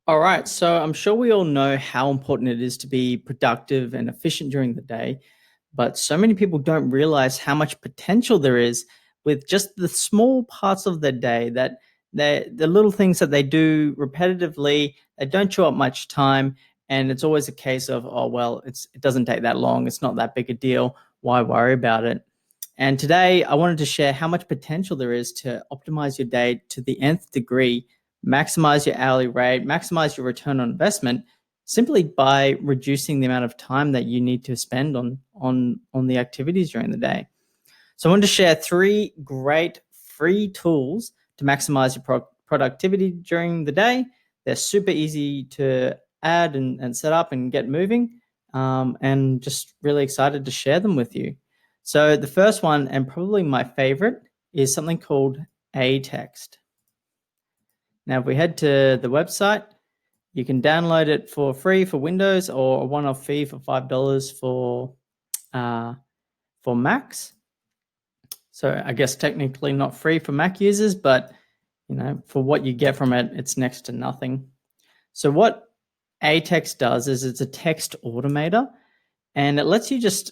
All right, so I'm sure we all know how important it is to be productive and efficient during the day, but so many people don't realize how much potential there is with just the small parts of their day that the little things that they do repetitively, they don't chew up much time, and it's always a case of, oh well, it doesn't take that long, it's not that big a deal, why worry about it? And today I wanted to share how much potential there is to optimize your day to the nth degree, maximize your hourly rate, maximize your return on investment simply by reducing the amount of time that you need to spend on the activities during the day. So I wanted to share three great free tools to maximize your productivity during the day. They're super easy to add and set up and get moving, and just really excited to share them with you. So the first one, and probably my favorite, is something called Atext. Now, if we head to the website, you can download it for free for Windows or a one-off fee for $5 for Macs. So I guess technically not free for Mac users, but for what you get from it, it's next to nothing. So what Atext does is it's a text automator, and it lets you just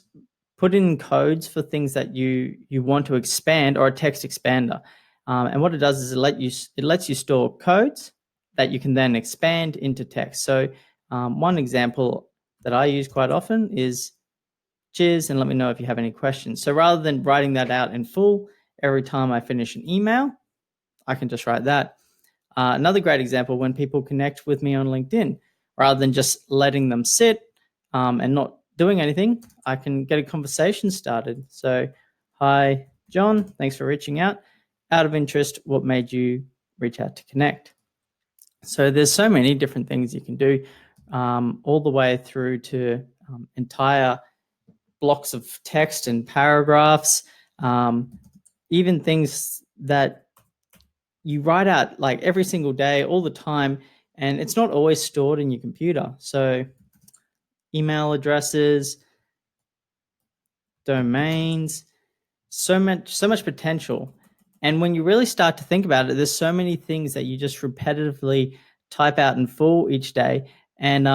put in codes for things that you want to expand, or a text expander. And what it does is it lets you store codes that you can then expand into text. So one example that I use quite often is cheers and let me know if you have any questions. So rather than writing that out in full every time I finish an email, I can just write that. Another great example, when people connect with me on LinkedIn, rather than just letting them sit and not doing anything, I can get a conversation started. So, hi, John, thanks for reaching out. Out of interest, what made you reach out to connect? So there's so many different things you can do, all the way through to entire blocks of text and paragraphs, even things that you write out like every single day, all the time, and it's not always stored in your computer. So email addresses, domains, so much potential. And when you really start to think about it, there's so many things that you just repetitively type out in full each day. And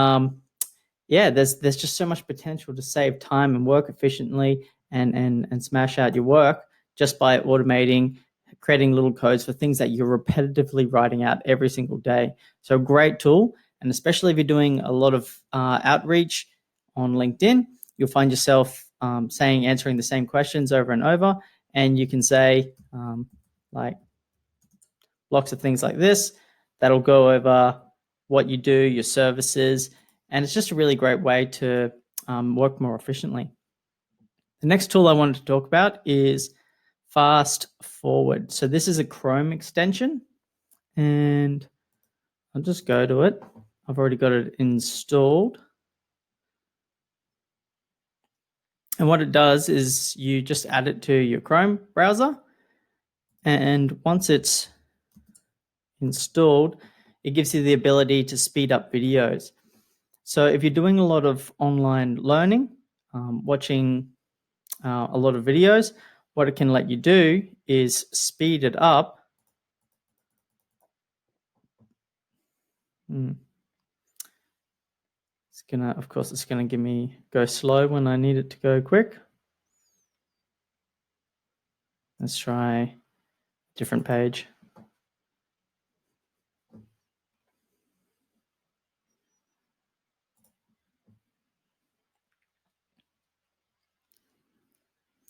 there's just so much potential to save time and work efficiently and smash out your work just by automating, creating little codes for things that you're repetitively writing out every single day. So great tool. And especially if you're doing a lot of outreach on LinkedIn, you'll find yourself answering the same questions over and over. And you can say like blocks of things like this that'll go over what you do, your services, and it's just a really great way to work more efficiently. The next tool I wanted to talk about is Fast Forward. So this is a Chrome extension, and I'll just go to it. I've already got it installed. And what it does is you just add it to your Chrome browser, and once it's installed, it gives you the ability to speed up videos. So if you're doing a lot of online learning, watching a lot of videos, what it can let you do is speed it up. Of course, it's gonna go slow when I need it to go quick. Let's try a different page.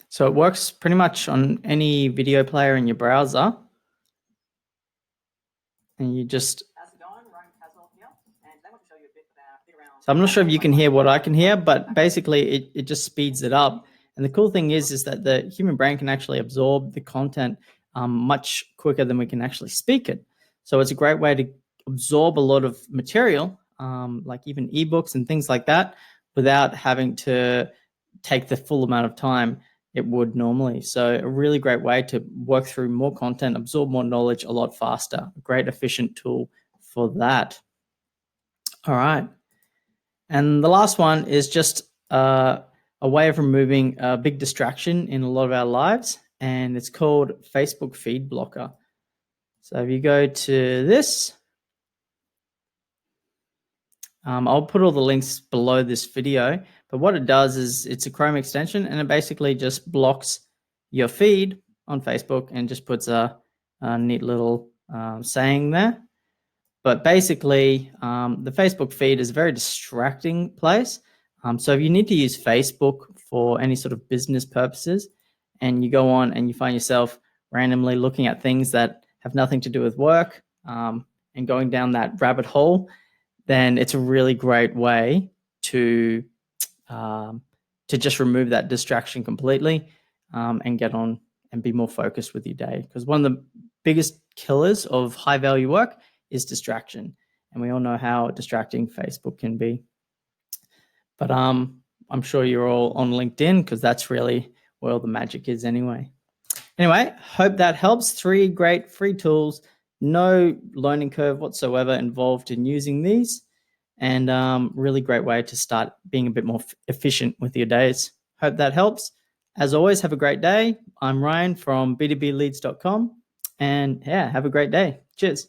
So it works pretty much on any video player in your browser. And you just... So I'm not sure if you can hear what I can hear, but basically it just speeds it up. And the cool thing is that the human brain can actually absorb the content much quicker than we can actually speak it. So it's a great way to absorb a lot of material, like even ebooks and things like that, without having to take the full amount of time it would normally. So a really great way to work through more content, absorb more knowledge a lot faster. A great efficient tool for that. All right. And the last one is just a way of removing a big distraction in a lot of our lives, and it's called Facebook Feed Blocker. So if you go to this, I'll put all the links below this video, but what it does is it's a Chrome extension, and it basically just blocks your feed on Facebook and just puts a neat little saying there. But basically, the Facebook feed is a very distracting place. So if you need to use Facebook for any sort of business purposes, and you go on and you find yourself randomly looking at things that have nothing to do with work, and going down that rabbit hole, then it's a really great way to just remove that distraction completely, and get on and be more focused with your day. Because one of the biggest killers of high value work is distraction, and we all know how distracting Facebook can be. But I'm sure you're all on LinkedIn, because that's really where all the magic is anyway. Anyway, hope that helps. 3 great free tools, no learning curve whatsoever involved in using these, and really great way to start being a bit more efficient with your days. Hope that helps. As always, have a great day. I'm Ryan from b2bleads.com, and yeah, have a great day. Cheers.